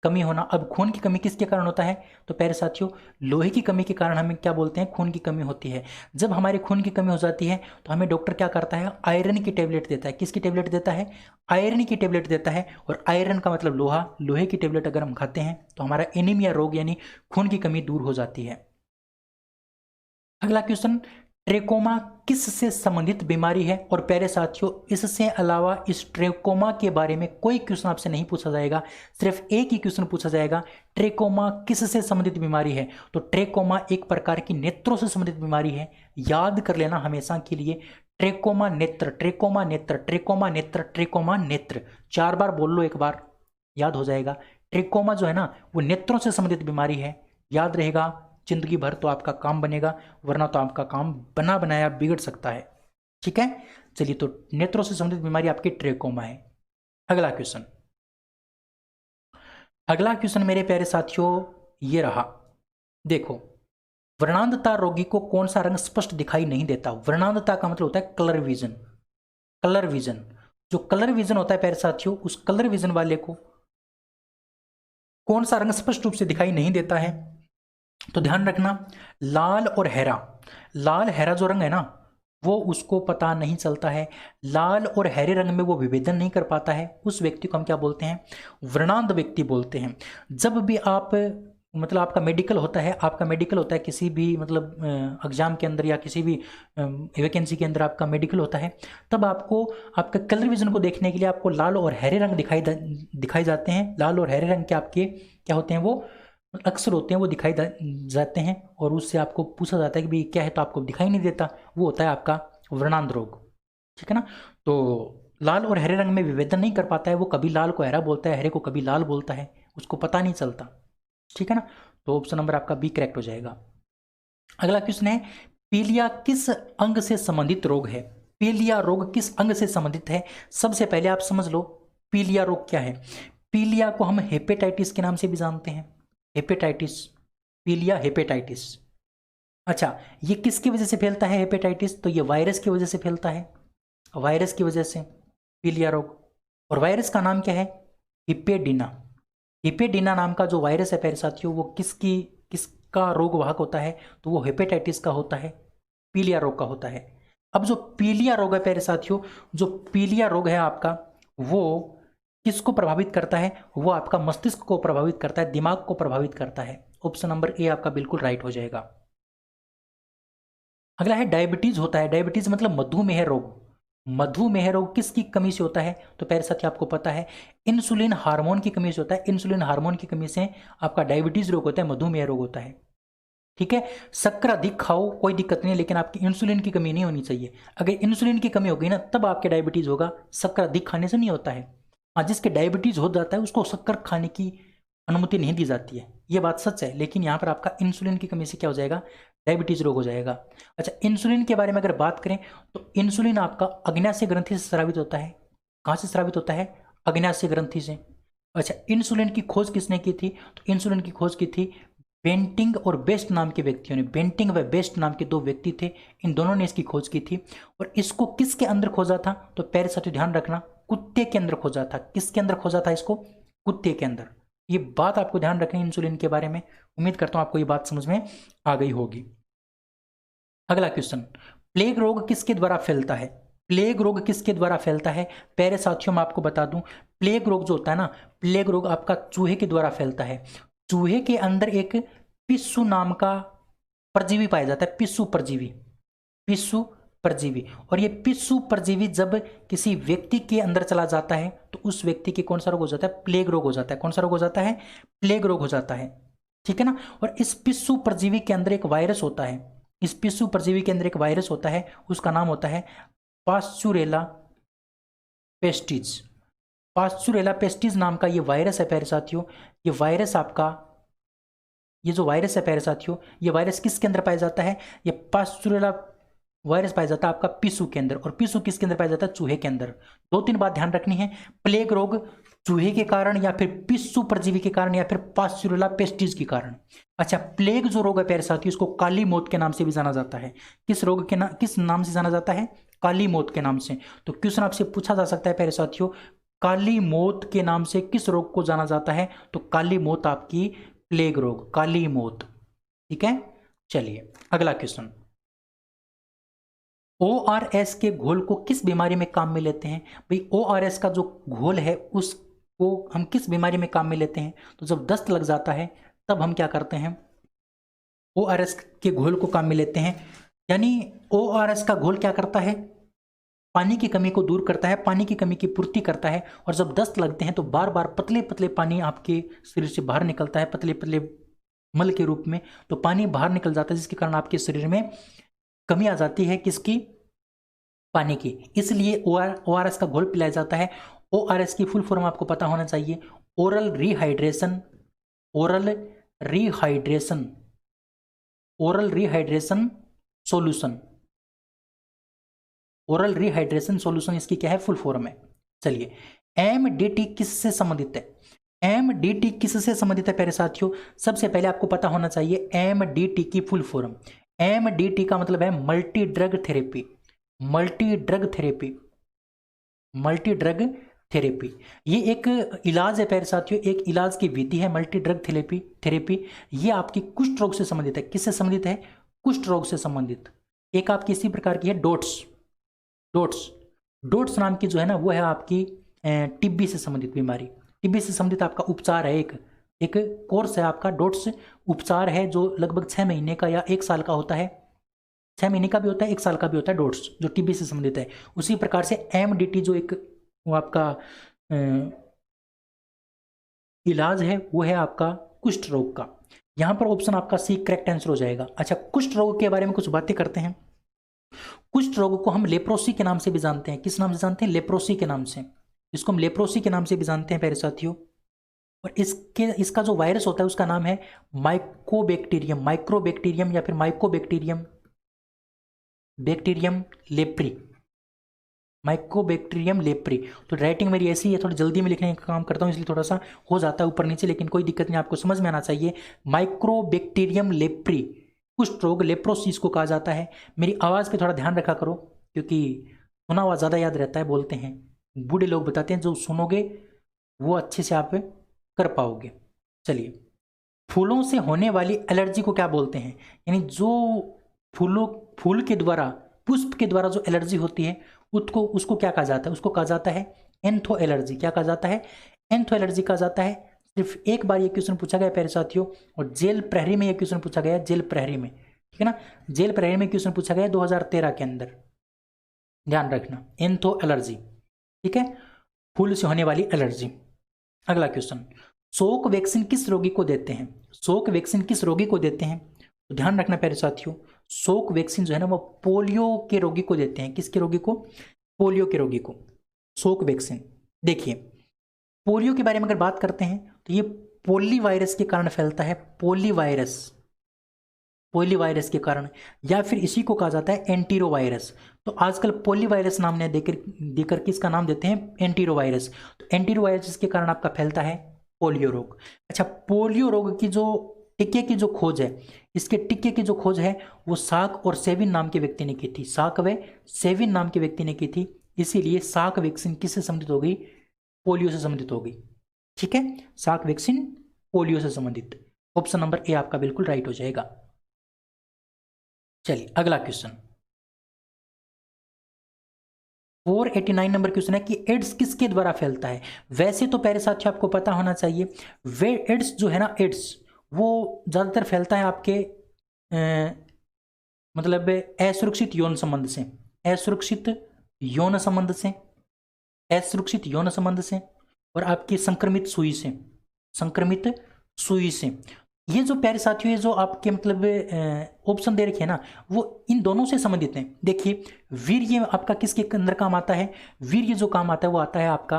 कमी होना। अब खून की कमी किसके कारण होता है? तो प्यारे साथियों, लोहे की कमी के कारण हमें क्या बोलते हैं? खून की कमी होती है। जब हमारे खून की कमी हो जाती है तो हमें डॉक्टर क्या करता है? आयरन की टेबलेट देता है। किसकी टेबलेट देता है? आयरन की टेबलेट देता है। और आयरन का मतलब लोहा, लोहे की टेबलेट अगर हम खाते हैं तो हमारा एनीमिया रोग यानी खून की कमी दूर हो जाती है। अगला क्वेश्चन, ट्रेकोमा किससे संबंधित बीमारी है? और प्यारे साथियों, इससे अलावा इस ट्रेकोमा के बारे में कोई क्वेश्चन आपसे नहीं पूछा जाएगा, सिर्फ एक ही क्वेश्चन पूछा जाएगा, ट्रेकोमा किससे संबंधित बीमारी है? तो ट्रेकोमा एक प्रकार की नेत्रों से संबंधित बीमारी है। याद कर लेना हमेशा के लिए, ट्रेकोमा नेत्र, ट्रेकोमा नेत्र, ट्रेकोमा नेत्र, ट्रेकोमा नेत्र। 4 बार बोल लो, एक बार याद हो जाएगा। ट्रेकोमा जो है ना वो नेत्रों से संबंधित बीमारी है, याद रहेगा। जिंदगी भर तो आपका काम बनेगा, वरना तो आपका काम बना बनाया बिगड़ सकता है, ठीक है। चलिए, तो नेत्रों से संबंधित बीमारी आपकी ट्रेकोमा है। अगला क्वेश्चन मेरे प्यारे साथियों ये रहा। देखो, वर्णांधता रोगी को कौन सा रंग स्पष्ट दिखाई नहीं देता? वर्णांधता का मतलब होता है कलर विजन। कलर विजन, जो कलर विजन होता है प्यारे साथियों, उस कलर विजन वाले को कौन सा रंग स्पष्ट रूप से दिखाई नहीं देता है? तो ध्यान रखना, लाल और हरा, लाल हरा जो रंग है ना वो उसको पता नहीं चलता है। लाल और हरे रंग में वो विभेदन नहीं कर पाता है। उस व्यक्ति को हम क्या बोलते हैं? वर्णांध व्यक्ति बोलते हैं। जब भी आप मतलब आपका मेडिकल होता है, आपका मेडिकल होता है किसी भी मतलब एग्जाम के अंदर या किसी भी वैकेंसी के अंदर आपका मेडिकल होता है, तब आपको आपका कलर विजन को देखने के लिए आपको लाल और हरे रंग दिखाई जाते हैं। लाल और हरे रंग के आपके क्या होते हैं, वो अक्सर होते हैं, वो दिखाई जाते हैं और उससे आपको पूछा जाता है कि भाई क्या है, तो आपको दिखाई नहीं देता, वो होता है आपका वर्णांध रोग। ठीक है ना। तो लाल और हरे रंग में विभेदन नहीं कर पाता है, वो कभी लाल को हरा बोलता है, हरे को कभी लाल बोलता है, उसको पता नहीं चलता। ठीक है ना। तो ऑप्शन नंबर आपका बी करेक्ट हो जाएगा। अगला क्वेश्चन है, पीलिया किस अंग से संबंधित रोग है? पीलिया रोग किस अंग से संबंधित है? सबसे पहले आप समझ लो पीलिया रोग क्या है। पीलिया को हम हेपेटाइटिस के नाम से भी जानते हैं, हेपेटाइटिस, पीलिया हेपेटाइटिस। अच्छा, ये किसकी वजह से फैलता है हेपेटाइटिस? तो ये वायरस की वजह से फैलता है, वायरस की वजह से पीलिया रोग। और वायरस का नाम क्या है? हिपेडिना। हिपेडिना नाम का जो वायरस है प्यारे साथियों, वो किसका रोग वाहक होता है? तो वो हेपेटाइटिस का होता है, पीलिया रोग का होता है। अब जो पीलिया रोग है प्यारे साथियों, जो पीलिया रोग है आपका, वो किसको प्रभावित करता है? वो आपका मस्तिष्क को प्रभावित करता है, दिमाग को प्रभावित करता है। ऑप्शन नंबर ए आपका बिल्कुल राइट हो जाएगा। अगला है डायबिटीज होता है। डायबिटीज मतलब मधुमेह रोग। मधुमेह रोग किसकी कमी से होता है? तो प्यारे साथी आपको पता है इंसुलिन हार्मोन की कमी से होता है। इंसुलिन हार्मोन की कमी से आपका डायबिटीज रोग होता है, मधुमेह रोग होता है। ठीक है, शक्कर अधिक खाओ कोई दिक्कत नहीं, लेकिन आपकी इंसुलिन की कमी नहीं होनी चाहिए। अगर इंसुलिन की कमी हो गई ना, तब आपके डायबिटीज होगा, शक्कर अधिक खाने से नहीं होता है। हाँ, जिसके डायबिटीज हो जाता है उसको शक्कर खाने की अनुमति नहीं दी जाती है, ये बात सच है। लेकिन यहाँ पर आपका इंसुलिन की कमी से क्या हो जाएगा? डायबिटीज रोग हो जाएगा। अच्छा, इंसुलिन के बारे में अगर बात करें तो इंसुलिन आपका अग्न्याशय ग्रंथि से स्रावित होता है। कहाँ से स्रावित होता है? अग्न्याशय ग्रंथि से। अच्छा, इंसुलिन की खोज किसने की थी? तो इंसुलिन की खोज की थी बेंटिंग और बेस्ट नाम के व्यक्तियों ने। बेंटिंग व बेस्ट नाम के दो व्यक्ति थे, इन दोनों ने इसकी खोज की थी। और इसको किसके अंदर खोजा था? तो पैर साथ ध्यान रखना, कुत्ते के अंदर खोजा था। किसके अंदर खोजा था इसको? कुत्ते के अंदर। ये बात आपको ध्यान रखनी इंसुलिन के बारे में। उम्मीद करता हूं आपको ये बात समझ में आ गई होगी। अगला क्वेश्चन, प्लेग रोग किसके द्वारा फैलता है? प्लेग रोग किसके द्वारा फैलता है? प्यारे साथियों मैं आपको बता दूं, प्लेग रोग जो होता है ना, प्लेग रोग आपका चूहे के द्वारा फैलता है। चूहे के अंदर एक पिस्सू नाम का परजीवी पाया जाता है, पिस्सू परजीवी, पिस्सू परजीवी। और ये पिस्सू परजीवी जब किसी व्यक्ति के अंदर चला जाता है तो उस व्यक्ति के कौन सा रोग हो जाता है? प्लेग रोग हो जाता है। कौन सा रोग हो जाता है? प्लेग रोग हो जाता है। ठीक है ना। और इस पिस्सू परजीवी के अंदर एक वायरस होता है, इस पिस्सू परजीवी के अंदर एक वायरस होता है, उसका नाम होता है पास्चुरेला पेस्टिज। पास्चुरेला पेस्टिज नाम का ये वायरस है प्यारे साथियों। ये वायरस आपका, ये जो वायरस है प्यारे साथियों, ये वायरस किसके अंदर पाया जाता है? ये पास्चुरेला वायरस पाया जाता है आपका पिस्सू के अंदर। और पिस्सू किसके अंदर पाया जाता है? चूहे के अंदर। दो तीन बात ध्यान रखनी है, प्लेग रोग चूहे के कारण या फिर पिस्सू परजीवी के कारण या फिर पास्चुरेला पेस्टिज के कारण। अच्छा, प्लेग जो रोग है प्यारे साथियों, इसको काली मौत के नाम से भी जाना जाता है। किस रोग के किस नाम से जाना जाता है? काली मौत के नाम से। तो क्वेश्चन आपसे पूछा जा सकता है प्यारे साथियों, काली मौत के नाम से किस रोग को जाना जाता है? तो काली मौत आपकी प्लेग रोग, काली मौत। ठीक है, चलिए अगला क्वेश्चन, ORS के घोल को किस बीमारी में काम में लेते हैं? भाई ORS का जो घोल है उसको हम किस बीमारी में काम में लेते हैं? तो जब दस्त लग जाता है तब हम क्या करते हैं? ORS के घोल को काम में लेते हैं। यानी ORS का घोल क्या करता है? पानी की कमी को दूर करता है, पानी की कमी की पूर्ति करता है। और जब दस्त लगते हैं तो बार बार पतले पतले पानी आपके शरीर से बाहर निकलता है, पतले पतले मल के रूप में। तो पानी बाहर निकल जाता है जिसके कारण आपके शरीर में कमी आ जाती है, किसकी? पानी की। इसलिए ORS का घोल पिलाया जाता है। ORS की फुल फॉर्म आपको पता होना चाहिए, oral rehydration, oral rehydration, oral rehydration solution. Oral rehydration solution इसकी क्या है? फुल फॉर्म है। चलिए, MDT किससे संबंधित है? MDT किससे संबंधित है प्यारे साथियों? सबसे पहले आपको पता होना चाहिए MDT की फुल फॉर्म। MDT का मतलब है multi drug therapy, multi drug therapy, multi drug therapy. ये एक इलाज है प्यारे साथियों, एक इलाज की विधि है मल्टी ड्रग थेरेपी। ये आपकी कुष्ठ रोग से संबंधित है। किससे संबंधित है? कुष्ठ रोग से संबंधित। एक आपकी इसी प्रकार की है डोट्स, डोट्स, डोट्स नाम की जो है ना, वो है आपकी टिब्बी से संबंधित बीमारी। टिब्बी से संबंधित आपका उपचार है एक, एक कोर्स है आपका, डोट्स उपचार है जो लगभग 6 महीने का या 1 साल का होता है। 6 महीने का भी होता है, 1 साल का भी होता है डोट्स, जो टीबी से संबंधित है। उसी प्रकार से एमडीटी जो एक वो आपका इलाज है, वो है आपका कुष्ठ रोग का। यहां पर ऑप्शन आपका सी करेक्ट आंसर हो जाएगा। अच्छा, कुष्ठ रोग के बारे में कुछ बातें करते हैं। कुष्ठ रोग को हम लेप्रोसी के नाम से भी जानते हैं। किस नाम से जानते हैं? लेप्रोसी के नाम से। इसको हम लेप्रोसी के नाम से भी जानते हैं प्यारे साथियों। और इसका जो वायरस होता है उसका नाम है माइकोबैक्टीरियम, माइक्रोबैक्टीरियम या फिर Mycobacterium bacterium leprae, Mycobacterium leprae. तो राइटिंग मेरी ऐसी है, थोड़ी जल्दी में लिखने का काम करता हूँ, इसलिए थोड़ा सा हो जाता है ऊपर नीचे, लेकिन कोई दिक्कत नहीं, आपको समझ में आना चाहिए। माइक्रोबैक्टीरियम लेप्री, कुष्ठ रोग, लेप्रोसिस को कहा जाता है। मेरी आवाज़ पे थोड़ा ध्यान रखा करो, क्योंकि सुना हुआ ज़्यादा याद रहता है, बोलते हैं बूढ़े लोग बताते हैं, जो सुनोगे वो अच्छे से आप कर पाओगे। चलिए, फूलों से होने वाली एलर्जी को क्या बोलते हैं? यानी जो फूल के द्वारा, पुष्प के द्वारा जो एलर्जी होती है उसको क्या कहा जाता है? उसको कहा जाता है एंथो एलर्जी। क्या कहा जाता है? एंथो एलर्जी कहा जाता है। सिर्फ एक बार ये क्वेश्चन पूछा गया प्यारे साथियों, और जेल प्रहरी में ये क्वेश्चन पूछा गया, जेल प्रहरी में, ठीक है ना, जेल प्रहरी में क्वेश्चन पूछा गया 2013 के अंदर, ध्यान रखना, एंथो एलर्जी, ठीक है, फूल से होने वाली एलर्जी। अगला क्वेश्चन, शोक वैक्सीन किस रोगी को देते हैं? शोक वैक्सीन किस रोगी को देते हैं? तो ध्यान रखना प्यारे साथियों, शोक वैक्सीन जो है ना वो पोलियो के रोगी को देते हैं। किसके रोगी को? पोलियो के रोगी को शोक वैक्सीन। देखिए, पोलियो के बारे में अगर बात करते हैं तो ये पोली वायरस के कारण फैलता है, पोली वायरस के कारण, या फिर इसी को कहा जाता है एंटीरो वायरस। तो आजकल पोली वायरस नाम ने देकर किसका नाम देते हैं? Antero virus. तो एंटीरो वायरस के कारण आपका फैलता है पोलियो रोग। अच्छा, पोलियो रोग की जो टीके की जो खोज है, इसके टीके की जो खोज है वो साक और सेविन नाम के व्यक्ति ने की थी, साक व सेविन नाम के व्यक्ति ने की थी। इसीलिए साक वैक्सीन किससे संबंधित हो गई? पोलियो से संबंधित हो गई, ठीक है, साक वैक्सीन पोलियो से संबंधित। ऑप्शन नंबर ए आपका बिल्कुल राइट हो जाएगा। चलिए, अगला क्वेश्चन 489 नंबर क्वेश्चन है कि एड्स किसके द्वारा फैलता है? वैसे तो प्यारे साथियों आपको पता होना चाहिए, वे एड्स जो है ना, एड्स वो ज़्यादातर फैलता है आपके मतलब असुरक्षित यौन संबंध से, असुरक्षित यौन संबंध से, असुरक्षित यौन संबंध से, और आपकी संक्रमित सुई से, संक्रमित सुई से। ये जो प्यारे साथियों, ये जो आपके मतलब ऑप्शन दे रखे हैं ना, वो इन दोनों से संबंधित हैं। देखिए, वीर्य आपका किसके अंदर काम आता है? वीर्य जो काम आता है वो आता है आपका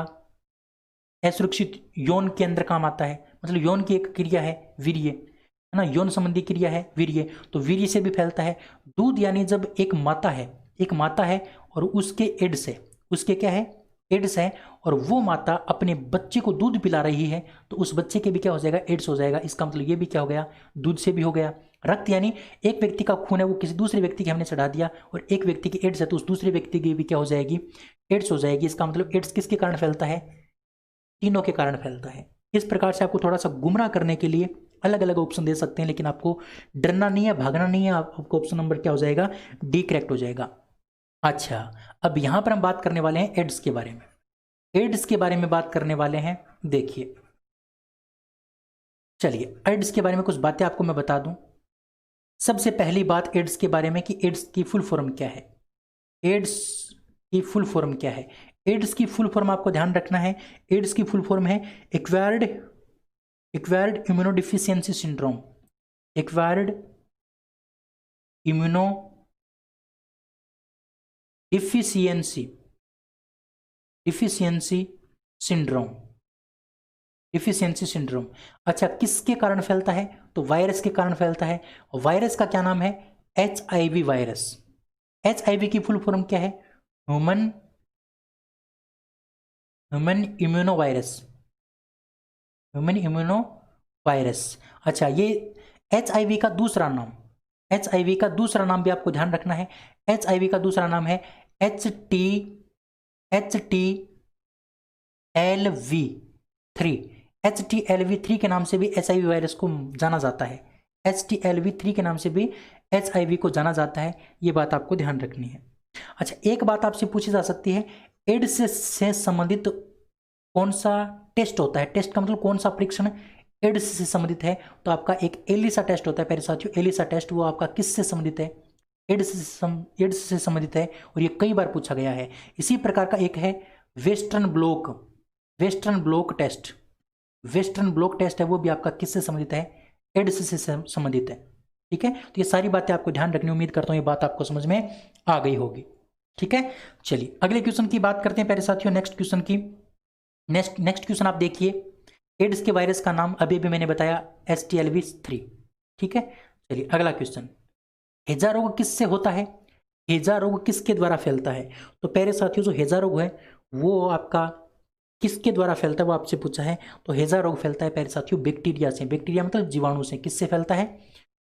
असुरक्षित यौन के अंदर काम आता है। मतलब यौन की एक क्रिया है वीर्य, है ना, यौन संबंधी क्रिया है वीर्य, तो वीर्य से भी फैलता है। दूध, यानी जब एक माता है और उसके एड्स है, उसके क्या है? एड्स है, और वो माता अपने बच्चे को दूध पिला रही है, तो उस बच्चे के भी क्या हो जाएगा? एड्स हो जाएगा। इसका मतलब ये भी क्या हो गया? दूध से भी हो गया। रक्त, यानी एक व्यक्ति का खून है वो किसी दूसरे व्यक्ति के हमने चढ़ा दिया, और एक व्यक्ति की एड्स है तो उस दूसरे व्यक्ति की भी क्या हो जाएगी? एड्स हो जाएगी। इसका मतलब एड्स किसके कारण फैलता है? तीनों के कारण फैलता है। इस प्रकार से आपको थोड़ा सा गुमराह करने के लिए अलग अलग ऑप्शन दे सकते हैं, लेकिन आपको डरना नहीं है, भागना नहीं है। आपको ऑप्शन नंबर क्या हो जाएगा? डी करेक्ट हो जाएगा। अच्छा, अब यहां पर हम बात करने वाले हैं एड्स के बारे में। एड्स के बारे में बात करने वाले हैं। देखिए, चलिए, एड्स के बारे में कुछ बातें आपको मैं बता दूं। सबसे पहली बात एड्स के बारे में कि एड्स की फुल फॉर्म क्या है। एड्स की फुल फॉर्म क्या है? एड्स की फुल फॉर्म आपको ध्यान रखना है। एड्स की फुल फॉर्म है acquired immunodeficiency syndrome, acquired immunodeficiency syndrome. अच्छा, किसके कारण फैलता है? तो वायरस के कारण फैलता है। वायरस का क्या नाम है? HIV virus. HIV की फुल फॉर्म क्या है? Human immuno virus. अच्छा, ये HIV का दूसरा नाम, HIV का दूसरा नाम भी आपको ध्यान रखना है। HIV का दूसरा नाम है HTLV3। HTLV3 के नाम से भी HIV वायरस को जाना जाता है। HTLV3 के नाम से भी HIV को जाना जाता है। ये बात आपको ध्यान रखनी है। अच्छा, एक बात आपसे पूछी जा सकती है, एड्स से संबंधित कौन सा टेस्ट होता है? टेस्ट का मतलब कौन सा परीक्षण एड्स से संबंधित है तो आपका एक एलिसा टेस्ट होता है प्यारे साथियों। एलिसा टेस्ट वो आपका किससे संबंधित है? एड्स से संबंधित है और ये कई बार पूछा गया है। इसी प्रकार का एक है western blot test. Western blot test है वो भी आपका किससे संबंधित है? एड्स से संबंधित है। ठीक है, तो ये सारी बातें आपको ध्यान रखनी, उम्मीद करता हूँ ये बात आपको समझ में आ गई होगी। ठीक है, चलिए अगले क्वेश्चन की बात करते हैं प्यारे साथियों। नेक्स्ट क्वेश्चन की नेक्स्ट क्वेश्चन आप देखिए। एड्स के वायरस का नाम अभी भी मैंने बताया HTLV-3। ठीक है, चलिए अगला क्वेश्चन। हैजा रोग किससे होता है? हैजा रोग किसके द्वारा फैलता है? तो प्यारे साथियों जो हैजा रोग है वो आपका किसके द्वारा फैलता है वो आपसे पूछा है। तो हैजा रोग फैलता है प्यारे साथियों बैक्टीरिया से। बैक्टीरिया मतलब जीवाणु से। किससे फैलता है?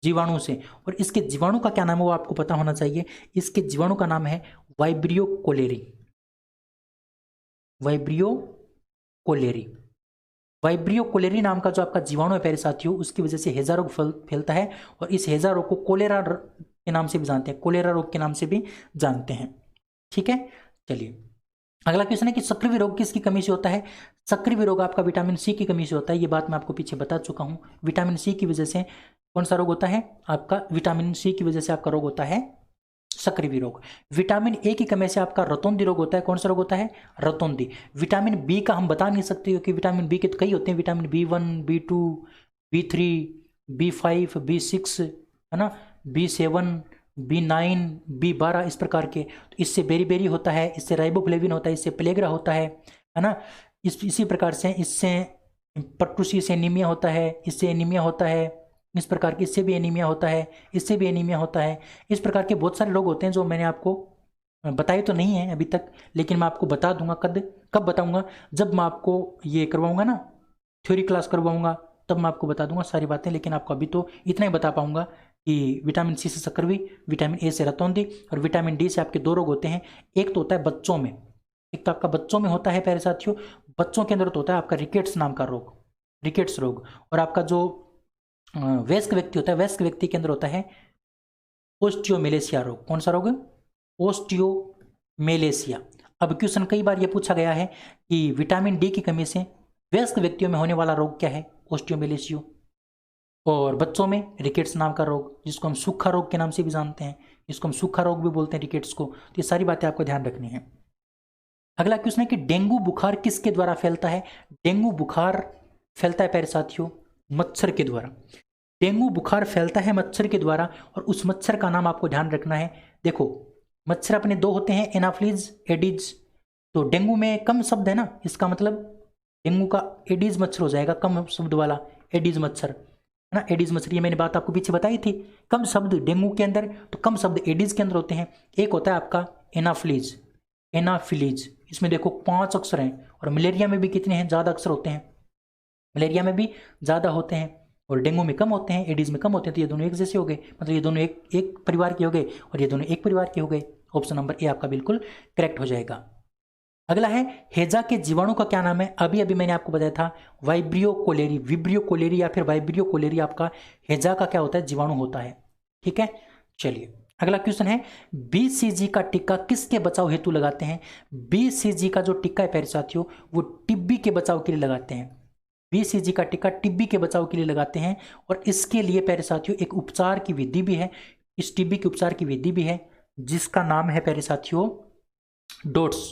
जीवाणु से। और इसके जीवाणु का क्या नाम है वो आपको पता होना चाहिए। इसके जीवाणु का नाम है वाइब्रियो कोलेरी। वाइब्रियो कोलेरी नाम का जो आपका जीवाणु है प्यारे साथियों, उसकी वजह से हैजा रोग फैलता है। और इस हैजा रोग को कोलेरा के नाम से भी जानते हैं, कोलेरा रोग के नाम से भी जानते हैं। ठीक है, चलिए अगला क्वेश्चन है कि सक्रिय रोग किसकी कमी से होता है? सक्रिय रोग आपका विटामिन सी की कमी से होता है। ये बात मैं आपको पीछे बता चुका हूं। विटामिन सी की वजह से कौन सा रोग होता है? आपका विटामिन सी की वजह से आपका रोग होता है सक्रिय रोग। विटामिन ए की कमी से आपका रतौंधी रोग होता है। कौन सा रोग होता है? रतौंधी। विटामिन बी का हम बता नहीं सकते क्योंकि विटामिन बी के कई होते हैं, vitamin B1, B2, B3, B5, B6, है ना, B7, B9, B12, इस प्रकार के। तो इससे बेरी होता है, इससे राइबोफ्लेविन होता है, इससे प्लेग्रा होता है ना। इसी प्रकार से इससे पर्टुसी से एनीमिया होता है, इससे एनीमिया होता है, इस प्रकार की इससे भी एनीमिया होता है, इससे भी एनीमिया होता है। इस प्रकार के बहुत सारे लोग होते हैं जो मैंने आपको बताए तो नहीं है अभी तक, लेकिन मैं आपको बता दूंगा। कब बताऊंगा? जब मैं आपको ये करवाऊंगा ना, थ्योरी क्लास करवाऊंगा, तब मैं आपको बता दूंगा सारी बातें। लेकिन आपको अभी तो इतना ही बता पाऊंगा कि विटामिन सी से सक्रिय, विटामिन ए से रतौंधी और विटामिन डी से आपके दो रोग होते हैं। एक तो होता है बच्चों में, एक तो आपका बच्चों में होता है प्यारे साथियों। बच्चों के अंदर तो होता है आपका रिकेट्स नाम का रोग, रिकेट्स रोग। और आपका जो वयस्क व्यक्ति होता है, वयस्क व्यक्ति के अंदर होता है ओस्टियोमेलेसिया रोग। कौन सा रोग? ओस्टियोमेलेसिया। अब क्वेश्चन कई बार ये पूछा गया है कि विटामिन डी की कमी से वयस्क व्यक्तियों में होने वाला रोग क्या है? ओस्टियोमेलेसियो। और बच्चों में रिकेट्स नाम का रोग, जिसको हम सूखा रोग के नाम से भी जानते हैं, जिसको हम सूखा रोग भी बोलते हैं रिकेट्स को। तो ये सारी बातें आपको ध्यान रखनी है। अगला क्वेश्चन है कि डेंगू बुखार किसके द्वारा फैलता है? डेंगू बुखार फैलता है प्यारे साथियों मच्छर के द्वारा। डेंगू बुखार फैलता है मच्छर के द्वारा और उस मच्छर का नाम आपको ध्यान रखना है। देखो मच्छर अपने दो होते हैं, एनाफ्लीज, एडिज। तो डेंगू में कम शब्द है ना, इसका मतलब डेंगू का एडिज मच्छर हो जाएगा, कम शब्द वाला एडिज मच्छर, है ना। एडिज मच्छर, ये मैंने बात आपको पीछे बताई थी। कम शब्द डेंगू के अंदर तो कम शब्द एडिज के अंदर होते हैं। एक होता है आपका एनाफ्लीज, एनाफिलीज, इसमें देखो 5 अक्षर हैं। और मलेरिया में भी कितने हैं? ज़्यादा अक्षर होते हैं। मलेरिया में भी ज़्यादा होते हैं और डेंगू में कम होते हैं, एडिस में कम होते हैं। तो ये दोनों एक जैसे हो गए, मतलब ये दोनों एक परिवार के हो गए और ये दोनों एक परिवार के हो गए। ऑप्शन नंबर ए आपका बिल्कुल करेक्ट हो जाएगा। अगला है हैजा के जीवाणु का क्या नाम है? अभी मैंने आपको बताया था वाइब्रियो कोलेरी, विब्रियो कोलेरी या फिर वाइब्रियो कोलेरी आपका हैजा का क्या होता है? जीवाणु होता है। ठीक है, चलिए अगला क्वेश्चन है BCG का टीका किसके बचाव हेतु लगाते हैं? BCG का जो टीका है प्यारे साथियों वो टिब्बी के बचाव के लिए लगाते हैं। BCG का टीका टिब्बी के बचाव के लिए लगाते हैं और इसके लिए प्यारे साथियों एक उपचार की विधि भी है। इस टिब्बी के उपचार की विधि भी है जिसका नाम है प्यारे साथियों डोट्स।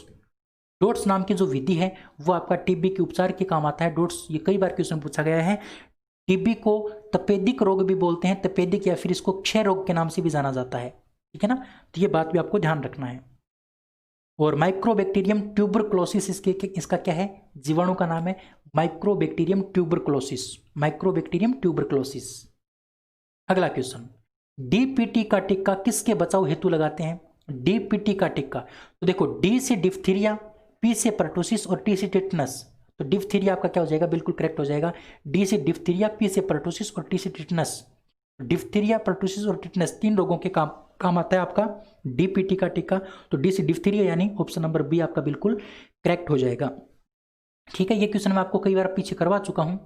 डोट्स नाम की जो विधि है वो आपका टिब्बी के उपचार के काम आता है। डोट्स, ये कई बार क्वेश्चन पूछा गया है। टीबी को तपेदिक रोग भी बोलते हैं, तपेदिक या फिर इसको क्षय रोग के नाम से भी जाना जाता है। ठीक है ना, तो ये बात भी आपको ध्यान रखना है। और माइक्रोबैक्टीरियम ट्यूबरक्लोसिस इसका क्या है? जीवाणु का नाम है माइक्रोबैक्टीरियम ट्यूबरक्लोसिस, माइक्रोबैक्टीरियम ट्यूबरक्लोसिस। अगला क्वेश्चन, डीपीटी का टीका किसके बचाव हेतु लगाते हैं? डीपीटी का टीका, तो देखो डी से डिप्थीरिया, पी से परटूसिस और टी से टिटनस। तो डिप्थीरिया आपका क्या हो जाएगा? बिल्कुल करेक्ट हो जाएगा। डी से डिप्थीरिया, पी से परटूसिस और टी से टिटनस। डिप्थीरिया, परटूसिस और टिटनस 3 रोगों के काम आता है आपका डीपीटी का टीका। तो डी से डिप्थीरिया यानी ऑप्शन नंबर बी आपका बिल्कुल करेक्ट हो जाएगा। ठीक है, ये क्वेश्चन मैं आपको कई बार पीछे करवा चुका हूं।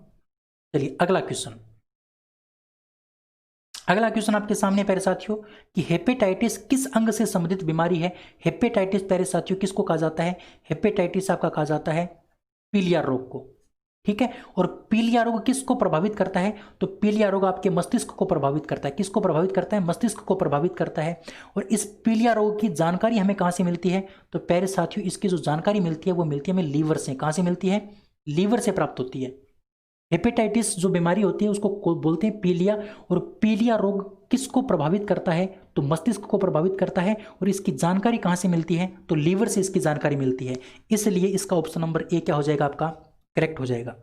चलिए अगला क्वेश्चन, अगला क्वेश्चन आपके सामने प्यारे साथियों कि हेपेटाइटिस किस अंग से संबंधित बीमारी है? हेपेटाइटिस प्यारे साथियों किसको कहा जाता है? हेपेटाइटिस आपका कहा जाता है पीलिया रोग को। ठीक है। और पीलिया रोग किसको प्रभावित करता है? तो पीलिया रोग आपके मस्तिष्क को प्रभावित करता है। किसको प्रभावित करता है? मस्तिष्क को प्रभावित करता है। और इस पीलिया रोग की जानकारी हमें कहाँ से मिलती है? तो प्यारे साथियों, इसकी जो जानकारी मिलती है वो मिलती है हमें लीवर से। कहाँ से मिलती है? लीवर से प्राप्त होती है। हेपेटाइटिस जो बीमारी होती है उसको बोलते हैं पीलिया। और पीलिया रोग किसको प्रभावित करता है? तो मस्तिष्क को प्रभावित करता है। और इसकी जानकारी कहाँ से मिलती है? तो लीवर से इसकी जानकारी मिलती है। इसलिए इसका ऑप्शन नंबर ए क्या हो जाएगा? आपका करेक्ट हो जाएगा।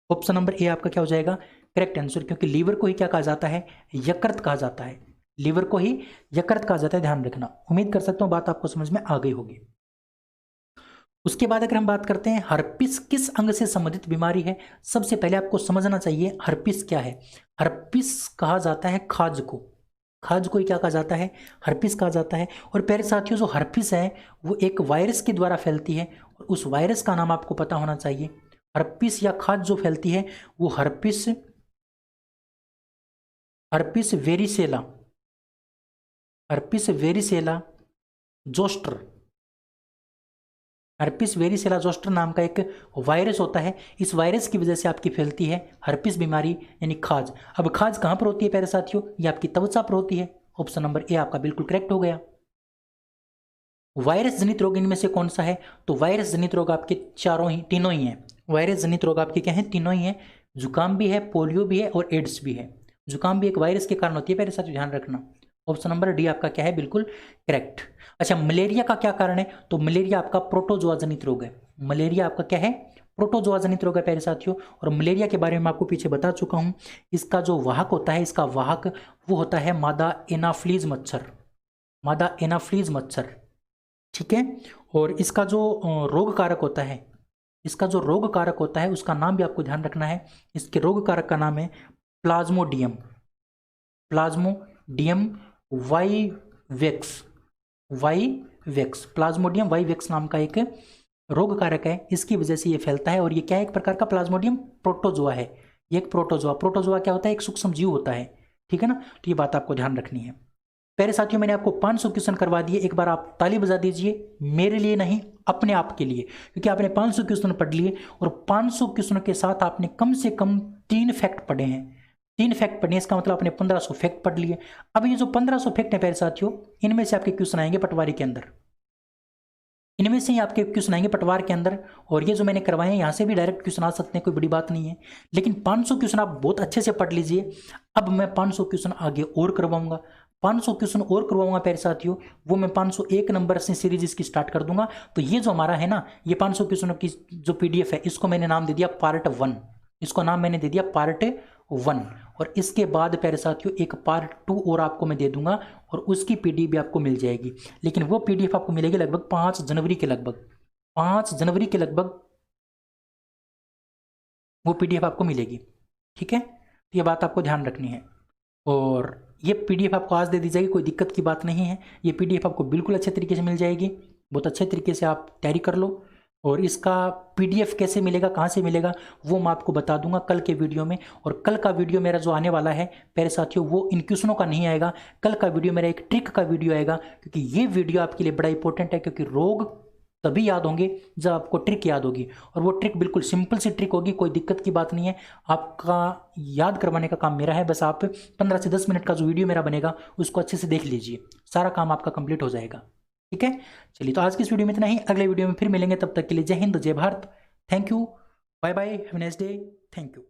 ऑप्शन नंबर ए आपका क्या हो जाएगा? करेक्ट आंसर, क्योंकि लीवर को ही क्या कहा जाता है? यकृत कहा जाता है। लीवर को ही यकृत कहा जाता है, ध्यान रखना। उम्मीद कर सकता हूं बात आपको समझ में आ गई होगी। उसके बाद अगर हम बात करते हैं हर्पिस किस अंग से संबंधित बीमारी है, सबसे पहले आपको समझना चाहिए हर्पिस क्या है। हर्पिस कहा जाता है खाज को। खाज को ही क्या कहा जाता है? हर्पिस कहा जाता है। और प्यारे साथियों, जो हर्पिस है वो एक वायरस के द्वारा फैलती है। और उस वायरस का नाम आपको पता होना चाहिए। हर्पिस या खाज जो फैलती है वो herpes varicella, herpes varicella zoster, herpes varicella zoster नाम का एक वायरस होता है। इस वायरस की वजह से आपकी फैलती है हर्पिस बीमारी यानी खाज। अब खाज कहाँ पर होती है प्यारे साथियों? ये आपकी त्वचा पर होती है। ऑप्शन नंबर ए आपका बिल्कुल करेक्ट हो गया। वायरस जनित रोग इनमें से कौन सा है? तो वायरस जनित रोग आपके तीनों ही हैं। वायरस जनित रोग आपके क्या है? तीनों ही हैं। जुकाम भी है, पोलियो भी है और एड्स भी है। जुकाम भी एक वायरस के कारण होती है प्यारे साथियों, ध्यान रखना। ऑप्शन नंबर डी आपका क्या है? बिल्कुल करेक्ट। अच्छा, मलेरिया का क्या कारण है? तो मलेरिया आपका प्रोटोजोआ जनित रोग है। मलेरिया आपका क्या है? प्रोटोजोआ जनित रोग है प्यारे साथियों। और मलेरिया के बारे में आपको पीछे बता चुका हूं। इसका जो वाहक होता है, इसका वाहक वो होता है मादा एनाफ्लीज मच्छर। मादा एनाफ्लीज मच्छर, ठीक है। और इसका जो रोग कारक होता है, इसका जो रोग कारक होता है उसका नाम भी आपको ध्यान रखना है। इसके रोग कारक का नाम है Plasmodium, Plasmodium vivax, vivax, Plasmodium vivax नाम का एक रोग कारक है। इसकी वजह से ये फैलता है। और ये क्या है? एक प्रकार का प्लाज्मोडियम प्रोटोजोआ है। ये एक प्रोटोजोआ क्या होता है? एक सूक्ष्म जीव होता है, ठीक है ना। तो ये बात आपको ध्यान रखनी है। प्यारे साथियों, मैंने आपको 500 क्वेश्चन करवा दिए। एक बार आप ताली बजा दीजिए, मेरे लिए नहीं अपने आप के लिए, क्योंकि आपने 500 क्वेश्चन पढ़ लिए। और 500 क्वेश्चन के साथ आपने कम से कम 3 फैक्ट पढ़े हैं। 3 फैक्ट पढ़े, इसका मतलब आपने 1500 फैक्ट पढ़ लिए। अब ये जो 1500 फैक्ट है प्यारे साथियों, इनमें से आपके क्वेश्चन आएंगे पटवारी के अंदर। इनमें से ही आपके क्वेश्चन आएंगे पटवार के अंदर। और ये जो मैंने करवाए हैं यहाँ से भी डायरेक्ट क्वेश्चन आ सकते हैं, कोई बड़ी बात नहीं है। लेकिन 500 क्वेश्चन आप बहुत अच्छे से पढ़ लीजिए। अब मैं 500 क्वेश्चन आगे और करवाऊंगा। 500 क्वेश्चन और करवाऊंगा प्यारे साथियों। वो मैं 501 नंबर से सीरीज इसकी स्टार्ट कर दूंगा। तो ये जो हमारा है ना, ये 500 क्वेश्चनों की जो PDF है, इसको मैंने नाम दे दिया पार्ट 1। इसको नाम मैंने दे दिया पार्ट 1। और इसके बाद प्यारे साथियों एक पार्ट 2 और आपको मैं दे दूंगा। और उसकी PDF भी आपको मिल जाएगी। लेकिन वो PDF आपको मिलेगी लगभग 5 जनवरी के लगभग, 5 जनवरी के लगभग वो PDF आपको मिलेगी, ठीक है। तो ये बात आपको ध्यान रखनी है। और ये PDF आपको आज दे दी जाएगी, कोई दिक्कत की बात नहीं है। ये PDF आपको बिल्कुल अच्छे तरीके से मिल जाएगी। बहुत अच्छे तरीके से आप तैयारी कर लो। और इसका PDF कैसे मिलेगा, कहाँ से मिलेगा, वो मैं आपको बता दूंगा कल के वीडियो में। और कल का वीडियो मेरा जो आने वाला है प्यारे साथियों, वो इन क्वेश्चनों का नहीं आएगा। कल का वीडियो मेरा एक ट्रिक का वीडियो आएगा, क्योंकि ये वीडियो आपके लिए बड़ा इंपॉर्टेंट है। क्योंकि रोग तभी याद होंगे जब आपको ट्रिक याद होगी। और वो ट्रिक बिल्कुल सिंपल सी ट्रिक होगी, कोई दिक्कत की बात नहीं है। आपका याद करवाने का काम मेरा है। बस आप 15 से 10 मिनट का जो वीडियो मेरा बनेगा उसको अच्छे से देख लीजिए, सारा काम आपका कंप्लीट हो जाएगा, ठीक है। चलिए, तो आज की इस वीडियो में इतना ही। अगले वीडियो में फिर मिलेंगे, तब तक के लिए Jai Hind, Jai Bharat. Thank you, bye bye, have a nice day, thank you.